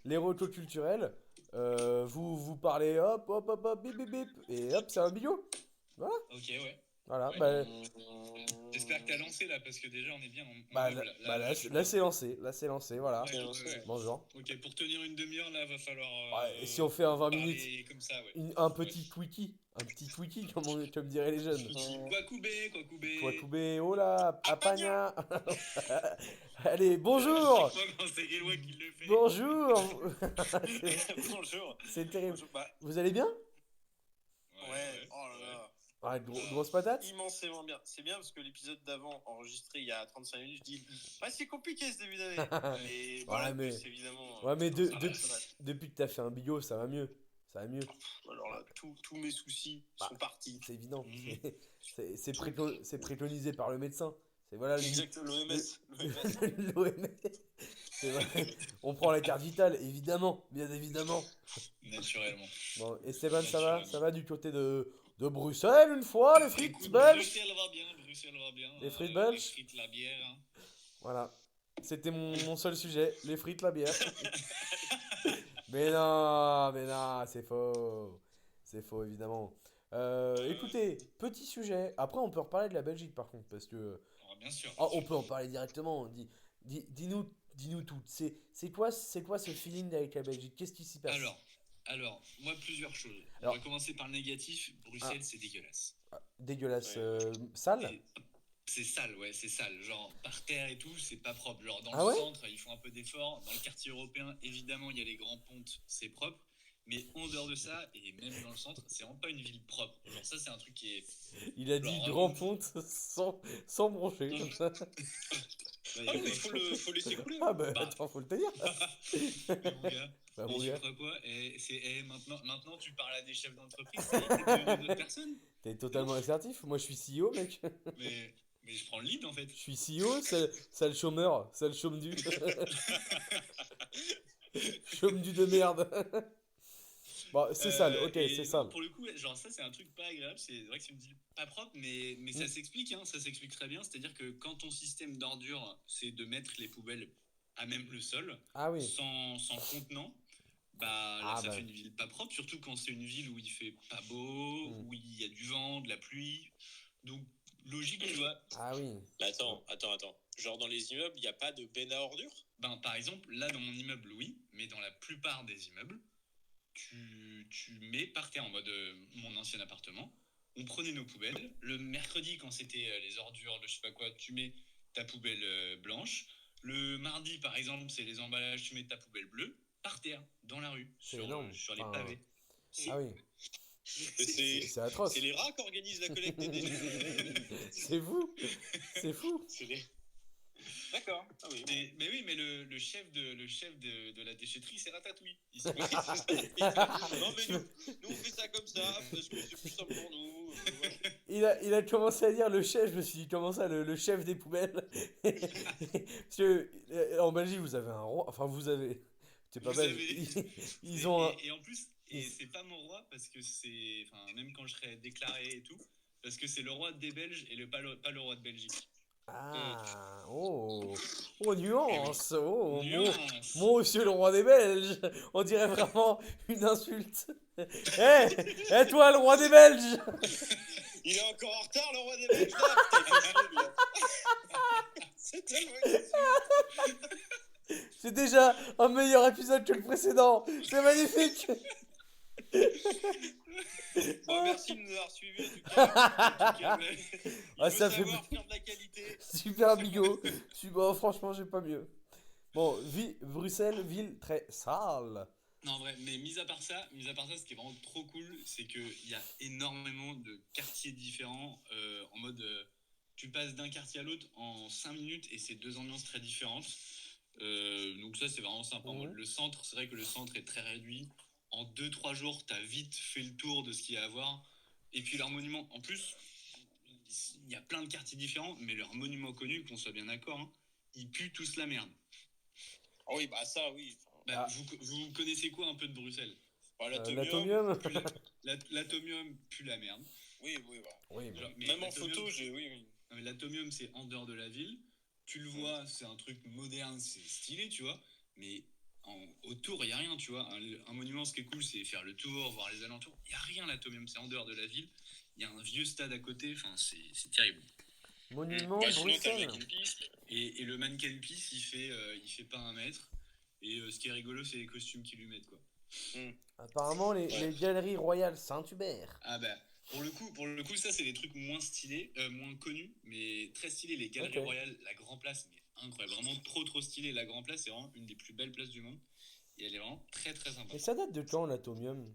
les rotos culturels. Vous parlez hop, hop, hop, hop, bip, bip, bip. Et hop, c'est un bio. Voilà, Ok, ouais. voilà. Ouais. Bah, J'espère que t'as lancé là, parce que déjà on est bien en bah, meuble. là, Je là, vois. c'est lancé. Là, c'est lancé, voilà. Ouais, ouais. Bonjour. Ok, pour tenir une demi-heure là, va falloir Ouais, et si on fait un 20 minutes, parler comme ça, ouais. un Ouais. petit tweaky. Un petit tweaky, comme diraient les jeunes. Kiki, Kwakubé, Kwakubé. Kwakubé, oh là, Apagna. apagna. Allez, À chaque bonjour. fois quand c'est Gilwa qui le fait. Bonjour. Bonjour. C'est terrible. Bonjour. Bah, Vous allez bien? ouais, oh là là. Ouais, grosse patate? Immensément bien. C'est bien parce que l'épisode d'avant, enregistré il y a 35 minutes, je dis ouais, c'est compliqué ce début d'année. Mais bon, Ouais, en mais, plus, évidemment, ouais, mais ça va, ça va. depuis que t'as fait un bio, ça va mieux. Ça va mieux. Alors là, tous mes soucis Bah, sont partis. c'est évident. Mhm. C'est préconisé par le médecin. C'est voilà Exact, l'OMS. l'OMS. C'est vrai. On prend la carte vitale, évidemment, bien évidemment. Naturellement. Bon, Esteban, ça va? Naturellement. Ça va du côté de Bruxelles une fois, les frites Écoute, belges? Bruxelles va bien, Bruxelles va bien. Les frites Les belges? frites, la bière. Hein. Voilà. C'était mon seul sujet, les frites, la bière. Mais non, c'est faux. C'est faux, évidemment. Écoutez, petit sujet. Après, on peut reparler de la Belgique, par contre, parce que... Oh, bien sûr, bien Oh, on sûr. peut en parler directement. Dis-nous tout. C'est quoi ce feeling avec la Belgique? Qu'est-ce qui s'y passe? Alors, moi, plusieurs choses. On Alors, va commencer par le négatif. ah, Bruxelles, c'est dégueulasse. dégueulasse. Ouais. Sale? C'est sale, ouais, c'est sale. Genre, par terre et tout, c'est pas propre. Genre, dans le Ah ouais? centre, ils font un peu d'efforts. Dans le quartier européen, évidemment, il y a les grands pontes, c'est propre. Mais en dehors de ça, et même dans le centre, c'est vraiment pas une ville propre. Genre, ça, c'est un truc qui est. Il a dit Genre, grand ponte sans broncher, non, comme ça. bah, Ah, y a mais pas- faut laisser couler. Ah bah, Bah, attends, faut le tenir. mais mon gars, Bah, et mon tu gars, feras quoi? Maintenant, tu parles à des chefs d'entreprise, ça y est, t'es devenu une autre personne. t'es totalement assertif. Moi, je suis CEO, mec. Mais je prends le lead en fait. Je suis CEO, sale chômeur, sale chôme du. Chôme du de merde. Bon, c'est sale, ok, c'est Et non, sale. pour le coup, genre ça c'est un truc pas agréable. C'est vrai que c'est une ville pas propre, mais ça s'explique, hein, ça s'explique très bien. C'est-à-dire que quand ton système d'ordures, c'est de mettre les poubelles à même le sol, Ah oui. sans contenant, bah là Ah ça bah. fait une ville pas propre, surtout quand c'est une ville où il fait pas beau, Hmm. où il y a du vent, de la pluie. Donc logique, tu vois. Ah oui. Mais attends. Genre dans les immeubles, il n'y a pas de benne à ordures? Ben, par exemple, là dans mon immeuble, oui, mais dans la plupart des immeubles, tu mets par terre en mode mon ancien appartement. On prenait nos poubelles. Le mercredi, quand c'était les ordures, je sais pas quoi, tu mets ta poubelle blanche. Le mardi, par exemple, c'est les emballages, tu mets ta poubelle bleue par terre, dans la rue, C'est énorme. sur les Enfin, pavés. ah oui. C'est atroce. C'est les rats qui organisent la collecte des déchets. C'est fou. C'est fou. C'est les... D'accord. Ah oui. Mais oui, mais le chef de la déchetterie, c'est Ratatouille. Ici. Non mais nous on fait ça comme ça parce que c'est plus simple pour nous. Il a commencé à dire le chef, je me suis dit comment ça, le chef des poubelles. Parce que en Belgique, vous avez un roi. Enfin, vous avez. C'est pas Vous belge. avez. Ils ont un. Et en plus, c'est pas mon roi parce que c'est. Enfin, même quand je serai déclaré et tout, parce que c'est le roi des Belges et pas le roi de Belgique. Ah, oh, oh, nuance, oh, Nuance. monsieur le roi des Belges, on dirait vraiment une insulte. Hé, toi, le roi des Belges! Il est encore en retard le roi des Belges là. Putain, c'est tellement C'est déjà un meilleur épisode que le précédent, c'est magnifique! Bon, merci de nous avoir suivis en tout cas. Il Ah, faut ça fait savoir faire de la qualité. super bigot. Bon, franchement, j'ai pas mieux. Bon, Bruxelles, ville très sale. Non, en vrai, mais mis à part ça, ce qui est vraiment trop cool, c'est qu'il y a énormément de quartiers différents en mode. Tu passes d'un quartier à l'autre en 5 minutes et c'est deux ambiances très différentes. Donc ça, c'est vraiment sympa. En mode, le centre, c'est vrai que le centre est très réduit. En 2-3 jours, t'as vite fait le tour de ce qu'il y a à voir. Et puis leurs monuments, en plus, il y a plein de quartiers différents, mais leurs monuments connus, qu'on soit bien d'accord, hein, ils puent tous la merde. Ah oui, bah ça oui. Bah, vous connaissez quoi un peu de Bruxelles? L'atomium. L'atomium pue la merde. Oui, voilà. Oui, Genre, mais Même en l'atomium, photo, oui. non, mais l'atomium, c'est en dehors de la ville. Tu le vois, c'est un truc moderne, c'est stylé, tu vois. Mais autour, il n'y a rien, tu vois. Un monument, ce qui est cool, c'est faire le tour, voir les alentours. Il n'y a rien, l'Atomium, c'est en dehors de la ville. Il y a un vieux stade à côté, enfin, c'est terrible. Monument Bah, sinon, t'as le Bruxelles. Making Peace. Et le mannequin piece, il fait pas 1 mètre. Et ce qui est rigolo, c'est les costumes qu'ils lui mettent, quoi. Apparemment, les galeries royales Saint-Hubert. Ah bah, pour le coup, ça, c'est des trucs moins stylés, moins connus, mais très stylés. Les Galeries Ok. Royales, la Grand Place, mais incroyable. Vraiment trop stylé. La Grand Place, c'est vraiment une des plus belles places du monde. Et elle est vraiment très sympa. Et ça date de quand l'Atomium?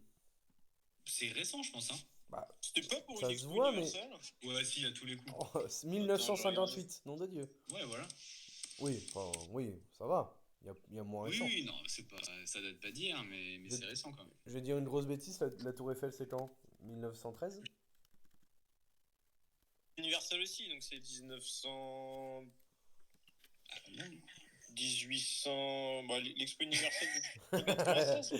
C'est récent, je pense, hein. Bah, C'était pas pour Ça une se expo voit, mais- universelle Ouais, si, à tous les coups. oh, 1958, nom de Dieu. Ouais, voilà. Oui, enfin, oui, ça va. Il y a moins Oui, récent. oui, non, c'est pas, ça date pas d'hier, mais Je- c'est récent quand même. Je vais dire une grosse bêtise, la Tour Eiffel, c'est quand? 1913? Universal aussi, donc c'est 1900. Ah, non. 1800. Bah, l'expo universelle de 1996.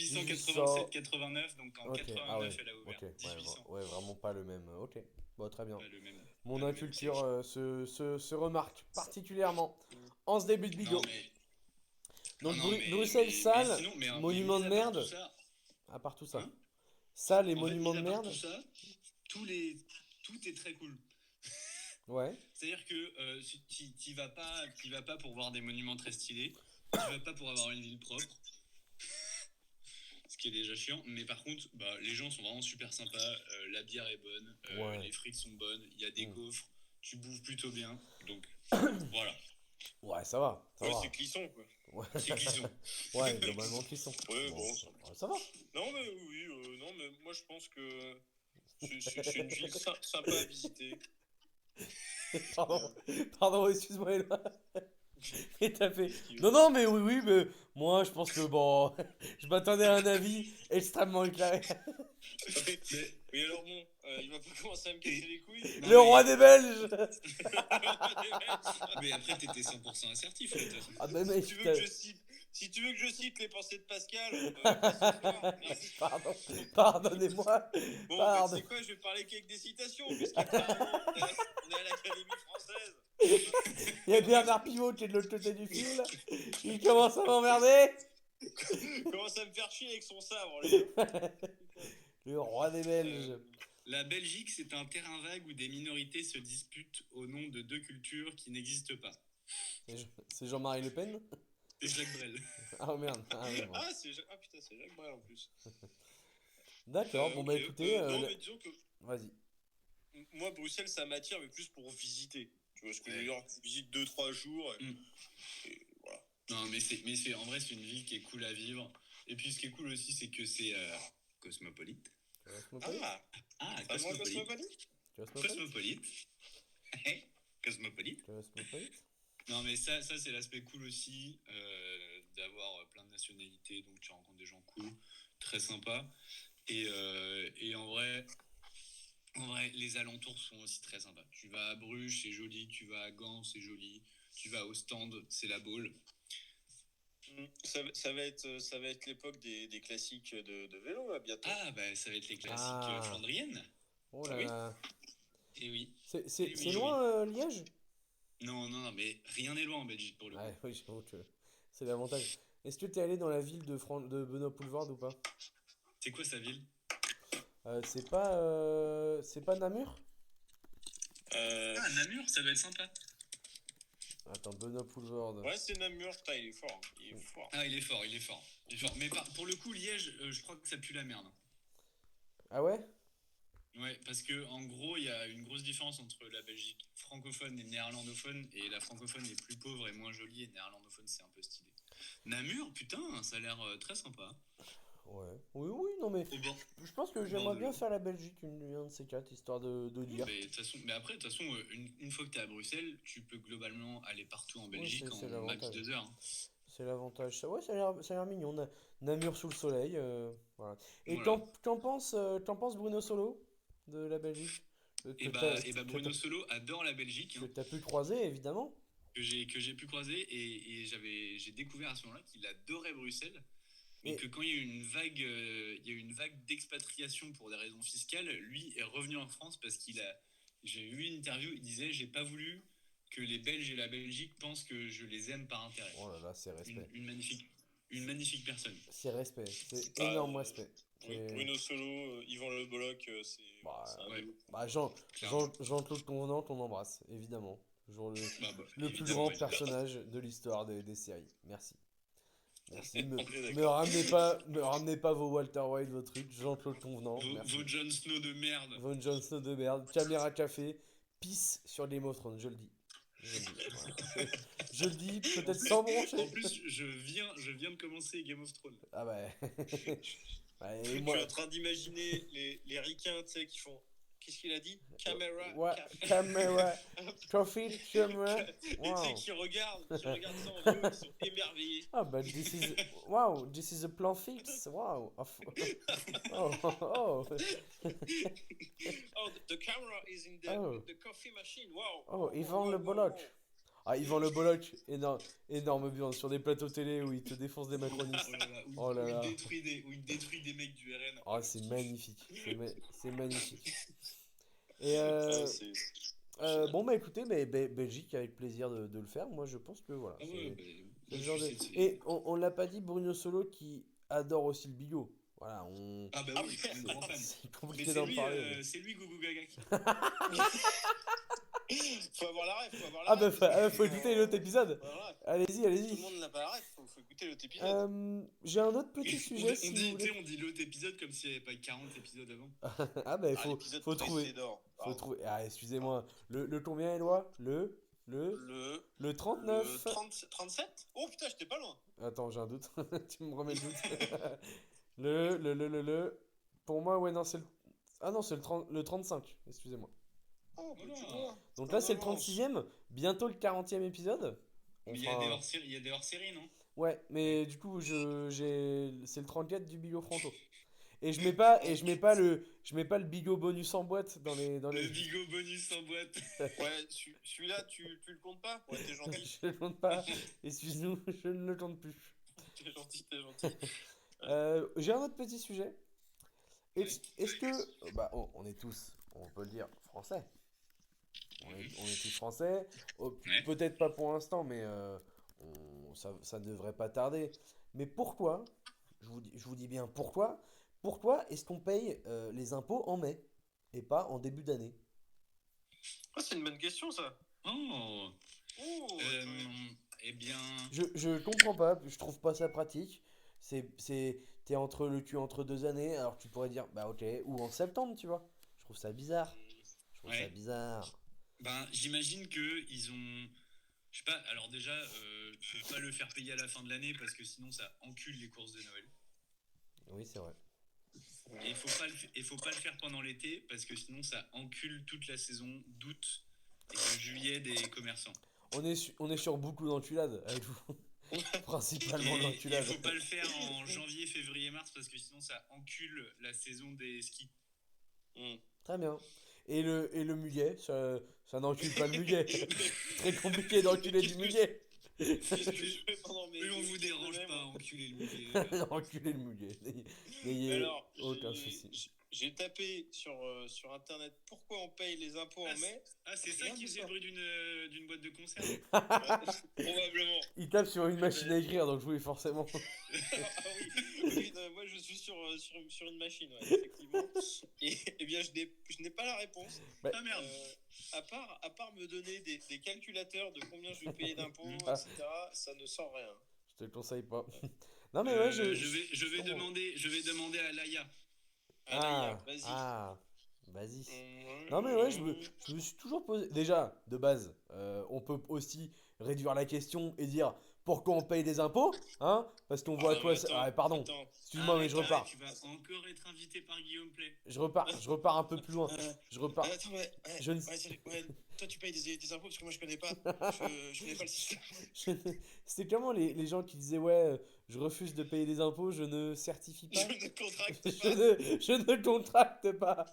1887-89, donc en Ok, 89, ah ouais, elle a ouvert. ok, ouais, 1800. ouais, vraiment pas le même. Ok, bon, très bien. Pas le même. Mon pas le même inculture siècle. se remarque particulièrement en ce début de bigot. Non, mais. Donc non, mais- Bruxelles, mais salle, sinon, mais monument mis de à part merde, tout ça, à part tout ça. hein, Salle et en fait, monument mis de à part merde, tout ça, tout est très cool. ouais. C'est-à-dire que si t'y vas pas pour voir des monuments très stylés, tu vas pas pour avoir une ville propre, ce qui est déjà chiant. Mais par contre, bah, les gens sont vraiment super sympas, la bière est bonne, Ouais. les frites sont bonnes, il y a des Mm. gaufres, tu bouffes plutôt bien. Donc voilà, Ouais, ça va, ça Ouais, va. c'est Clisson, quoi. Ouais, c'est Clisson. ouais, globalement, qui sont. Ouais, Bon, bon. ça va. Non, mais oui, non, mais moi je pense que c'est une ville sympa à visiter. Pardon, excuse-moi, Eloi. Et t'as fait. Non, mais oui, mais moi, je pense que bon, je m'attendais à un avis extrêmement éclairé. Oui, alors bon, il va pas commencer à me casser les couilles. Non, Le mais- roi des Belges. Mais après, t'étais 100% assertif, là, de toute façon. Ah, mais mec, Si tu veux que je cite les pensées de Pascal, pardon, pardonnez-moi. bon, Pardon. c'est quoi, je vais parler qu'avec des citations, puisqu'apparemment, on est à l'Académie française. Il y a Bernard Pivot qui est de l'autre côté du fil. Il commence à m'emmerder. Commence à me faire chier avec son sabre, lui. Le roi des Belges. La Belgique, c'est un terrain vague où des minorités se disputent au nom de deux cultures qui n'existent pas. C'est Jean-Marie Le Pen? C'est Jacques Brel. Ah merde. Ah, oui, bon. Ah putain, c'est Jacques Brel en plus. D'accord, bon bah Ok, écoutez, non, mais disons que vas-y. moi, Bruxelles, ça m'attire, mais plus pour visiter. Tu vois ce que je veux Ouais. dire? Tu visites 2-3 jours. Et voilà. Non, mais en vrai, c'est une ville qui est cool à vivre. Et puis, ce qui est cool aussi, c'est que c'est cosmopolite. Cosmopolite? Ah, Ah, pas moi, cosmopolite. Cosmopolite? Cosmopolite. Cosmopolite? Non, mais ça c'est l'aspect cool aussi, d'avoir plein de nationalités, donc tu rencontres des gens cool, très sympas. Et en vrai, les alentours sont aussi très sympas. Tu vas à Bruges, c'est joli. Tu vas à Gand, c'est joli. Tu vas au Stand, c'est la Baule. Ça va être l'époque des classiques de vélo, là, bientôt. Ah, bah ça va être les classiques Ah. flandriennes. Oh Ah là oui. là. Et oui. C'est loin, Liège? Non, mais rien n'est loin en Belgique pour le coup. Ouais, oui, j'avoue que c'est l'avantage. Est-ce que t'es allé dans la ville de Benoît Poelvoorde ou pas? C'est quoi sa ville? C'est pas Namur? Ah, Namur, ça doit être sympa. Attends, Benoît Poelvoorde. Ouais, c'est Namur, putain, il est fort. Il est fort. Ah, il est fort. Mais pour le coup, Liège, je crois que ça pue la merde. Ah ouais? Ouais, parce que en gros, il y a une grosse différence entre la Belgique francophone et néerlandophone, et la francophone est plus pauvre et moins jolie, et néerlandophone c'est un peu stylé. Namur, putain, ça a l'air très sympa. Ouais. Oui, non mais Au bord. je pense que j'aimerais bien faire la Belgique, un de ces quatre, histoire de dire. Mais après, de toute façon, une fois que t'es à Bruxelles, tu peux globalement aller partout en Belgique c'est en max l'avantage. 2 heures. Hein. C'est l'avantage. Ouais, ça a l'air mignon. Namur sous le soleil. Voilà. Et Voilà. t'en penses Bruno Solo de la Belgique? Et bah Bruno Solo adore la Belgique, Que hein, t'as pu croiser, évidemment. que j'ai pu croiser, et j'ai découvert à ce moment-là qu'il adorait Bruxelles. Mais Et- que quand il y a eu une vague d'expatriation pour des raisons fiscales, lui est revenu en France parce j'ai eu une interview, il disait j'ai pas voulu que les Belges et la Belgique pensent que je les aime par intérêt. Oh là là, c'est respect. Une magnifique personne. C'est respect. C'est énorme respect. Bruno Solo, Yvan Le Bolloc, c'est un ouais. duo. Bah, Jean-Claude Convenant, on embrasse, évidemment. Toujours le plus évidemment, grand évidemment. personnage de l'histoire des séries. Merci. Merci. On est Me ramenez pas vos Walter White, vos trucs. Jean-Claude Convenant. Merci. Vos Jon Snow de merde. Von Jon Snow de merde. Caméra café. Pisse sur Game of Thrones, je le dis. Voilà. Je le dis, peut-être sans broncher. En plus, je viens de commencer Game of Thrones. Ah bah. Ouais, Je et suis moi. en train d'imaginer les ricains, tu sais, qui font. Qu'est-ce qu'il a dit? Caméra. Ouais, caméra. Coffee, caméra. Tu sais, Wow. qui regardent ça en vidéo, ils sont émerveillés. Ah bah this is a plan fix. Wow. Oh. Oh, the camera is in the coffee machine. Wow. Oh, Yvan Le Bolloc. Ah, Yvan Le Bolloc, énorme bien sur des plateaux télé où il te défonce des macronistes. Oh là là. Où il détruit des mecs du RN. Oh, c'est magnifique. C'est magnifique. Et bon, bah écoutez, Belgique, avec plaisir de le faire. Moi, je pense que voilà. C'est le genre de... Et on l'a pas dit, Bruno Solo qui adore aussi le bigot. Voilà, Ah bah oui, un grand fan. c'est Mais compliqué d'en parler. c'est lui Gougou Gaga qui... Faut avoir la ref, Ah bah faut écouter l'autre épisode. Voilà. Allez-y. Tout le monde n'a pas la ref, faut écouter l'autre épisode. J'ai un autre petit sujet si vous voulez. On dit l'autre épisode comme s'il n'y avait pas 40 épisodes avant. Ah bah L'épisode faut précédent. trouver. Faut trouver. Ah, excusez-moi. Le combien, Éloi? Le 39. 37? Oh putain, j'étais pas loin. Attends, j'ai un doute. Tu me remets le doute. le. Pour moi, ouais, non, c'est le. Ah non, c'est le 35. Excusez-moi. Oh, Voilà. putain. Donc là, c'est le 36e. Bientôt le 40e épisode. Mais il y a des hors-séries, non? Ouais, mais du coup, c'est le 34 du Bigot Franco. Et je mets pas le Bigot bonus en boîte dans les. Le Bigot bonus en boîte. Ouais, celui-là, tu le comptes pas? Ouais, t'es gentil. Je le compte pas. Excuse-nous, je ne le compte plus. T'es gentil. J'ai un autre petit sujet. Est-ce que. Bah, on est tous, on peut le dire, français. On est tous français. Peut-être pas pour l'instant, mais ça ne devrait pas tarder. Mais pourquoi, je vous dis bien pourquoi est-ce qu'on paye les impôts en mai et pas en début d'année? Ah, c'est une bonne question, ça. Oh. Oh, Eh bien... Je comprends pas, je trouve pas ça pratique. T'es entre le cul entre 2 années, alors tu pourrais dire, bah ok, ou en septembre, tu vois. Je trouve ça bizarre. Ça bizarre. Ben, j'imagine qu'ils ont... Je sais pas, alors déjà, faut pas le faire payer à la fin de l'année parce que sinon ça encule les courses de Noël. Oui, c'est vrai. Et il faut pas le faire pendant l'été parce que sinon ça encule toute la saison d'août et de juillet des commerçants. On est sur beaucoup d'enculades avec vous. Principalement Et d'enculades. il faut pas le faire en janvier, février, mars parce que sinon ça encule la saison des skis. Très bien. Et le muguet, ça n'encule pas le muguet. Très compliqué d'enculer du muguet. Mais on vous dérange pas, enculer le muguet. Enculer le muguet. N'ayez Alors, aucun souci. j'ai tapé sur internet pourquoi on paye les impôts en mai. Ah, c'est ça qui faisait le bruit d'une boîte de conserve. Probablement. Il tape sur une machine à écrire, donc oui, forcément. Oui, non, moi je suis sur une machine, ouais, effectivement. Et bien, je n'ai pas la réponse. Ah merde. À part me donner des calculateurs de combien je vais payer d'impôts, etc., ça ne sort rien. Je te le conseille pas. Non mais ouais, je vais demander à Laïa. Vas-y. Non mais ouais, je me suis toujours posé. Déjà, de base, on peut aussi réduire la question et dire pourquoi on paye des impôts, hein? Parce qu'on voit à quoi ça. Ah, pardon. Excuse-moi, mais je repars. Tu vas encore être invité par Guillaume Play. Je repars un peu plus loin. Je repars. Attends, toi tu payes des impôts parce que moi je connais pas. Je connais pas le système. C'était comment les gens qui disaient ouais, je refuse de payer des impôts, je ne certifie pas. Je ne contracte pas. Je ne contracte pas.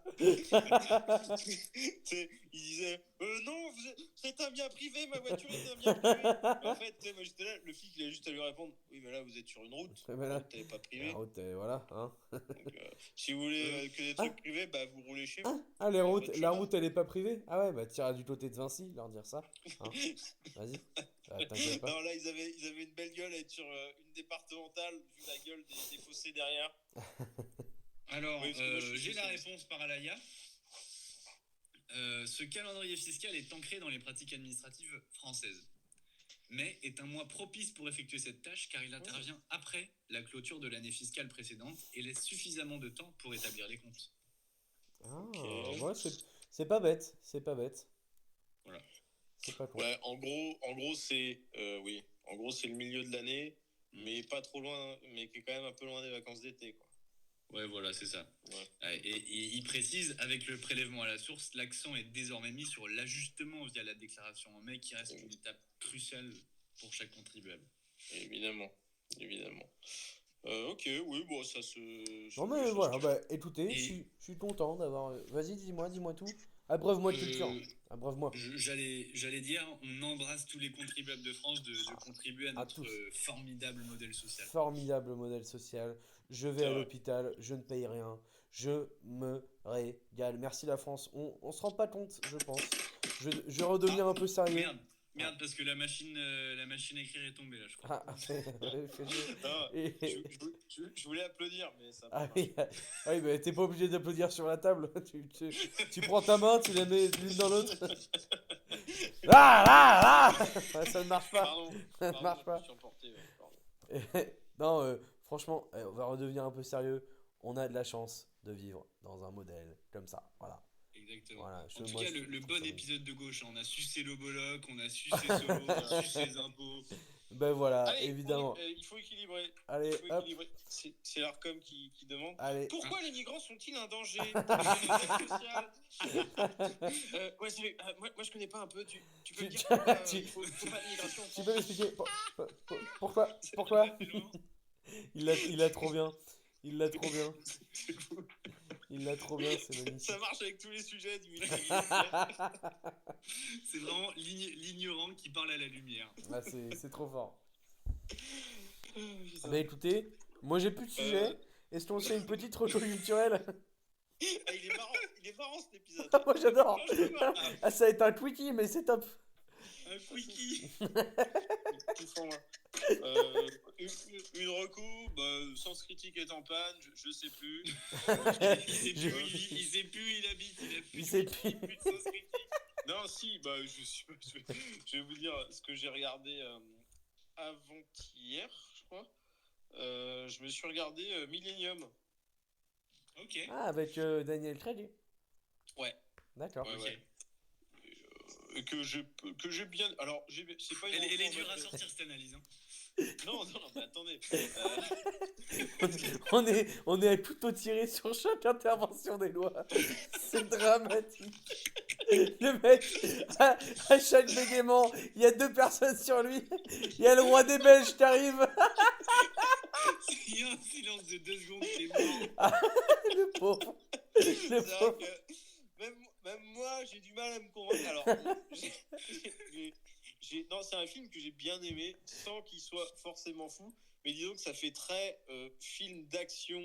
Il disait non, c'est un bien privé, ma voiture est un bien privé. En fait, moi j'étais là, le flic, il a juste à lui répondre, oui, mais là, vous êtes sur une route. Ouais, mais là, T'es pas la privé. route, voilà, hein. Donc, si vous voulez que des trucs privés, bah, vous roulez chez vous. Ah, Votre la chemin. route, elle est pas privée? Ah ouais, bah t'iras du côté de Vinci, leur dire ça. Hein. Vas-y. T'inquiète pas. Non, là, ils avaient une belle gueule à être sur une départementale, vu la gueule des fossés derrière. Alors, Oui, parce que moi, je suis j'ai la spécialiste. réponse par Alaya. Ce calendrier fiscal est ancré dans les pratiques administratives françaises, mais est un mois propice pour effectuer cette tâche car il intervient après la clôture de l'année fiscale précédente et laisse suffisamment de temps pour établir les comptes. Ah, Ok. ouais, c'est pas bête. C'est pas bête. Voilà. C'est pas con. Ouais, en gros, c'est oui. En gros, c'est le milieu de l'année, mais pas trop loin, mais qui est quand même un peu loin des vacances d'été, quoi. Ouais, voilà, c'est ça. Ouais. Et il précise, avec le prélèvement à la source, l'accent est désormais mis sur l'ajustement via la déclaration en mai, qui reste une étape cruciale pour chaque contribuable. Évidemment. Ok, oui, bon, ça se. Non mais voilà, bah écoutez, je suis content d'avoir. Vas-y, dis-moi tout. Abreuve-moi de culture. Abreuve-moi. J'allais dire, on embrasse tous les contribuables de France de contribuer à notre formidable modèle social. Formidable modèle social. Je vais à l'hôpital, je ne paye rien. Je me régale. Merci la France. On se rend pas compte, je pense. Je vais redevenir un peu sérieux. Merde, parce que la machine à écrire est tombée là, je crois. Je voulais applaudir, mais ça. Ah oui, mais t'es pas obligé d'applaudir sur la table. Tu prends ta main, tu la mets l'une dans l'autre. Ouais, ça ne marche pas. Ça ne marche pas. Je suis emporté, pardon. Non, franchement, on va redevenir un peu sérieux. On a de la chance de vivre dans un modèle comme ça. Voilà. Exactement. Voilà, en tout cas, le bon épisode de gauche, on a sucé le Boloc, on a sucé Solo, on a sucé les impôts. Ben voilà, allez, évidemment. Il faut équilibrer. Allez, hop. C'est l'ARCOM qui demande. Allez. Pourquoi les migrants sont-ils un danger ouais, salut. Moi, je connais pas un peu. Tu peux me dire pourquoi il faut pas de migration? Tu peux m'expliquer pourquoi Il l'a trop bien. Il l'a trop bien. Il l'a trop bien, c'est magnifique. Ça marche avec tous les sujets du C'est vraiment l'ignorant qui parle à la lumière. Ah, c'est trop fort. Bah écoutez, moi j'ai plus de sujet. Est-ce qu'on fait une petite reco culturelle? Ah, il est marrant cet épisode. Moi j'adore. Ah, ça va être un quickie, mais c'est top. Un quickie. Tout pour moi. Une reco, Sens Critique est en panne, je sais plus. Il sait plus où il habite, il sait plus. De Sens Critique. Non, si, je vais vous dire ce que j'ai regardé avant-hier, je crois. Je me suis regardé Millennium. Ok. Ah, avec Daniel Craig. Ouais. D'accord. Ouais. Que j'ai bien. Alors, c'est pas une. Elle est dure à sortir cette analyse. Hein. Non, mais attendez. On est à couteau tiré sur chaque intervention des lois. C'est dramatique. Le mec, à chaque bégaiement, il y a 2 personnes sur lui. Il y a le roi des Belges qui arrive. Il y a un silence de 2 secondes, c'est mort. Le pauvre. Même moi, j'ai du mal à me convaincre. Alors, non, c'est un film que j'ai bien aimé, sans qu'il soit forcément fou. Mais disons que ça fait très film d'action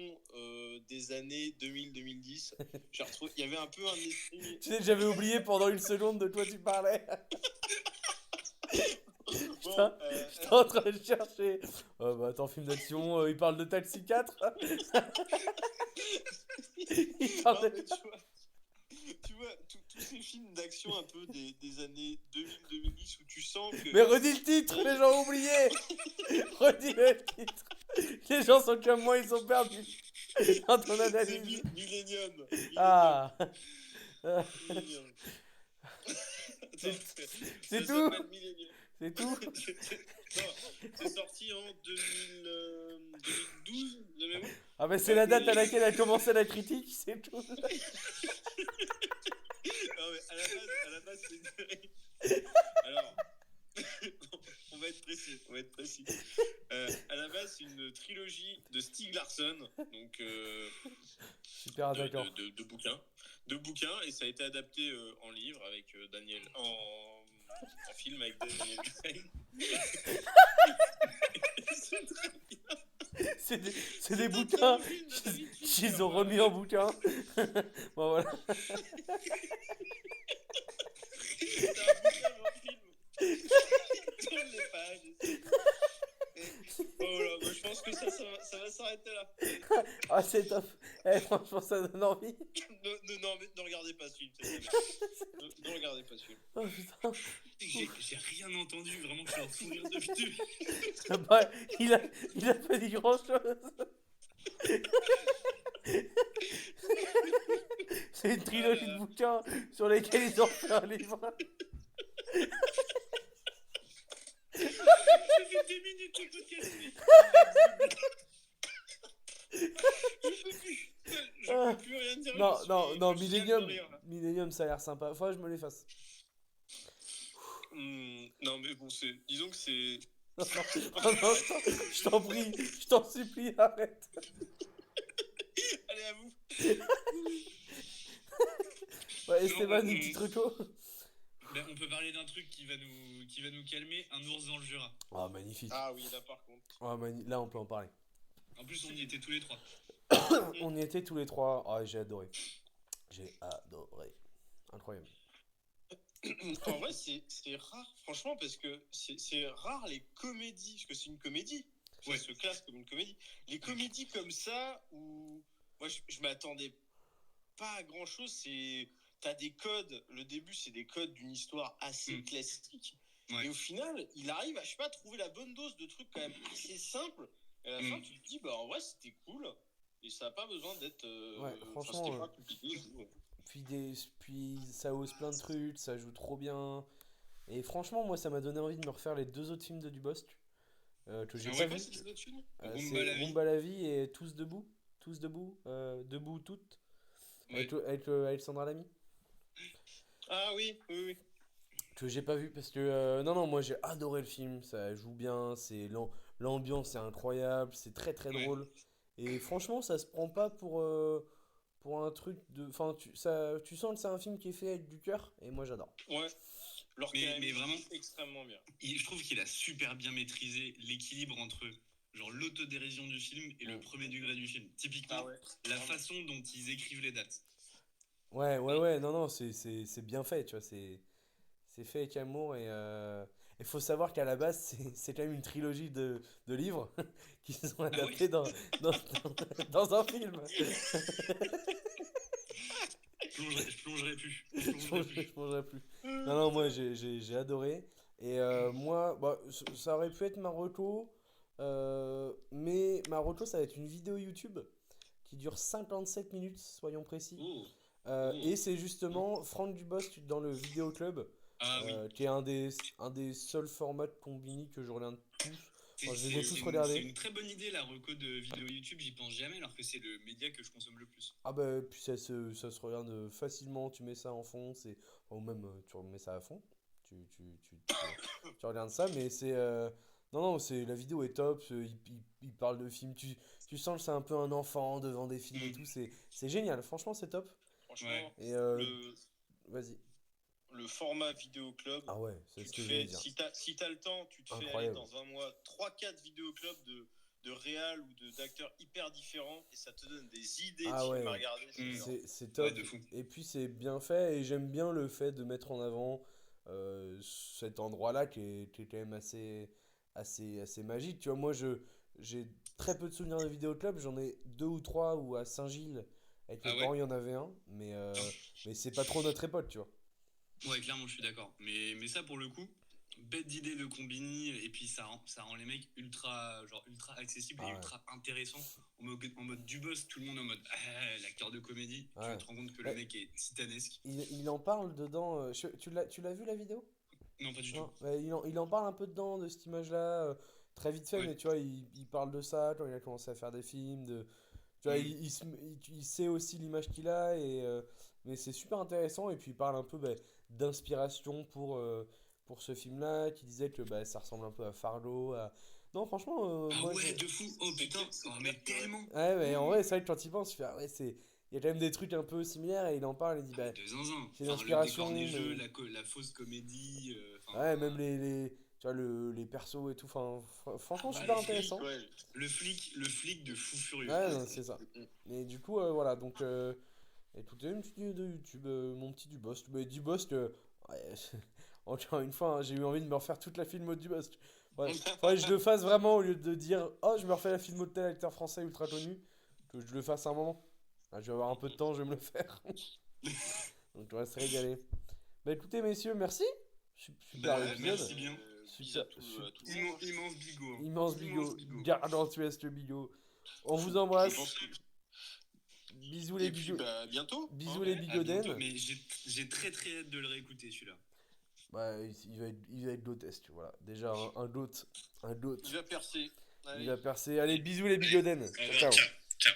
des années 2000-2010. J'ai retrouvé, il y avait un peu un esprit. Tu sais, j'avais oublié pendant une seconde de quoi tu parlais. Bon, j'étais en train de chercher. Attends, film d'action, il parle de Taxi 4. Il parle de... Tu vois, tous ces films d'action un peu des années 2000-2010 où tu sens que... Mais redis le titre, les gens ont oublié. Redis le titre. Les gens sont comme moi, ils sont perdus dans ton analyse. C'est Millennium. Ah. Millennium. C'est tout. C'est tout. Non, c'est sorti en 2012 de mémoire. Ah bah c'est la date à laquelle a commencé la critique, c'est tout. Non mais à la base c'est une série. Alors, on va être précis. À la base c'est une trilogie de Stieg Larsson, donc super d'accord. De bouquins, et ça a été adapté en livre avec Daniel en film avec Daniel Craig. c'est des un bouquins bon film de David Fincher, qu'ils ont voilà. remis en bouquin. Bon, voilà. C'est un bouquin dans le film. Tourne les pages. Oh là, moi, je pense que ça va s'arrêter là. Ah, c'est top. Franchement, ça donne envie. Non, mais ne regardez pas ce film. Ne regardez pas ce film. Oh putain. J'ai rien entendu, vraiment, je suis en fou rire depuis. Bah, il a pas dit grand chose. C'est une trilogie de bouquins sur lesquels ils ont fait un livre. Ça fait 2 minutes le podcast. Je peux plus rien dire. Non, je suis de rire, là. Millennium, ça a l'air sympa. Faut que je me l'efface. Non, mais bon, disons que c'est. Non, je t'en prie, je t'en supplie, arrête. Allez, à vous. Ouais, Esteban, Non, une petite reco. Ben, on peut parler d'un truc qui va nous calmer, un ours dans le Jura. Ah, magnifique. Ah oui, là par contre. Ah, là, on peut en parler. En plus, on y était tous les 3. On y était tous les 3. Ah, j'ai adoré. J'ai adoré. Incroyable. En vrai, c'est rare, franchement, parce que c'est rare les comédies, parce que c'est une comédie. Ça Ouais. se classe comme une comédie. Les comédies comme ça, où moi je m'attendais pas à grand chose, t'as des codes, le début c'est des codes d'une histoire assez classique, Ouais. et au final, il arrive à, je sais pas, trouver la bonne dose de trucs quand même assez simples, et à la fin tu te dis, bah en vrai c'était cool, et ça a pas besoin d'être. Ouais, franchement, c'était pas compliqué. Puis ça ose plein de trucs, ça joue trop bien. Et franchement, moi, ça m'a donné envie de me refaire les 2 autres films de Dubosc que j'ai pas vu. C'est d'autres films. Rumba la vie. Rumba la vie et Tous debout. Tous debout. Debout toutes. Ouais. Avec Sandra Lamy. Ah oui. Que j'ai pas vu parce que non, moi j'ai adoré le film. Ça joue bien. L'ambiance est incroyable. C'est très très Ouais. drôle. Et franchement, ça se prend pas pour un truc de. Enfin, tu sens que c'est un film qui est fait avec du cœur. Et moi j'adore. Ouais. Mais vraiment, extrêmement bien. je trouve qu'il a super bien maîtrisé l'équilibre entre genre l'autodérision du film et le premier degré du film. Typiquement, la façon dont ils écrivent les dates. Ouais, non, c'est bien fait, tu vois, c'est fait avec amour et il faut savoir qu'à la base, c'est quand même une trilogie de livres qui sont adaptés dans un film. Je plongerai plus. Je mangerai plus. Non, moi j'ai adoré. Et moi, bah, ça aurait pu être ma reco, mais ma reco, ça va être une vidéo YouTube qui dure 57 minutes, soyons précis. Et c'est justement Franck Dubosc dans le Vidéo Club, qui est un des seuls formats de Combini que je regarde tous. Enfin, je les ai tous regardés. C'est une très bonne idée la reco de vidéo YouTube, j'y pense jamais alors que c'est le média que je consomme le plus. Ah bah puis ça se regarde facilement, tu mets ça en fond, ou même tu remets ça à fond, tu regardes ça, mais c'est non, la vidéo est top, il parle de films, tu sens que c'est un peu un enfant devant des films et tout, c'est génial, franchement c'est top. Franchement, Et vas-y. Le format vidéo club. Ah ouais, c'est ce que j'allais dire. Si t'as le temps, tu te fais aller dans un mois 3-4 vidéo clubs de réal ou d'acteurs hyper différents et ça te donne des idées de films à regarder. C'est top. Ouais, de fou. Et puis c'est bien fait et j'aime bien le fait de mettre en avant cet endroit-là qui est quand même assez magique. Tu vois, moi j'ai très peu de souvenirs de vidéo club, j'en ai 2 ou 3 où à Saint-Gilles avec mes parents il y en avait un, mais c'est pas trop notre époque, tu vois. Ouais, clairement, je suis d'accord. Mais ça, pour le coup, bête d'idée de Combini, et puis ça rend les mecs ultra accessibles et ultra intéressants. En mode Dubosc, tout le monde en mode l'acteur de comédie. Tu te rends compte que le mec est titanesque. Il en parle dedans. Tu l'as vu la vidéo? Non, pas du tout. Il en parle un peu dedans de cette image-là, très vite fait, mais tu vois, il parle de ça quand il a commencé à faire des films. Tu vois, il sait aussi l'image qu'il a, mais c'est super intéressant. Et puis il parle un peu d'inspiration pour ce film-là, qui disait que ça ressemble un peu à Fargo. Non, franchement. Moi, de fou! Oh putain! Mais tellement! Ouais, mais en vrai, c'est vrai que quand il pense, il y a quand même des trucs un peu similaires, et il en parle, il dit de zinzin! c'est l'inspiration. Le décor neigeux, la fausse comédie. Ouais, même tu vois, les persos et tout. Enfin, franchement, bah, super le intéressant. Ouais. Le flic de fou furieux. Ouais, non, c'est ça. Et du coup, voilà, donc, écoutez, une petite vidéo de YouTube, mon petit Dubost. Mais Dubost, ouais, encore une fois, hein, j'ai eu envie de me refaire toute la filmo de Dubost. Ouais, faudrait que je le fasse vraiment au lieu de dire, oh, je me refais la filmo de tel acteur français ultra connu, que je le fasse à un moment. Ah, je vais avoir un peu de temps, je vais me le faire. Donc, on va se régaler. Bah, écoutez, messieurs, merci. Super Bah, épisode. merci bien. Bis à Super, tout, à tout le monde. Immense bigot. immense bigot, bigot. gargantuesque bigot. On vous Je embrasse. pense que... Bisous les Et puis, bigots. bah, à bientôt. Bisous hein. les À bigoden. bientôt, mais j'ai très très hâte de le réécouter celui-là. Bah, il va être grotesque, voilà. Déjà, un goat. Il va percer. Il Allez. va percer. Allez, bisous les bigoden. Au Ciao. revoir, ciao.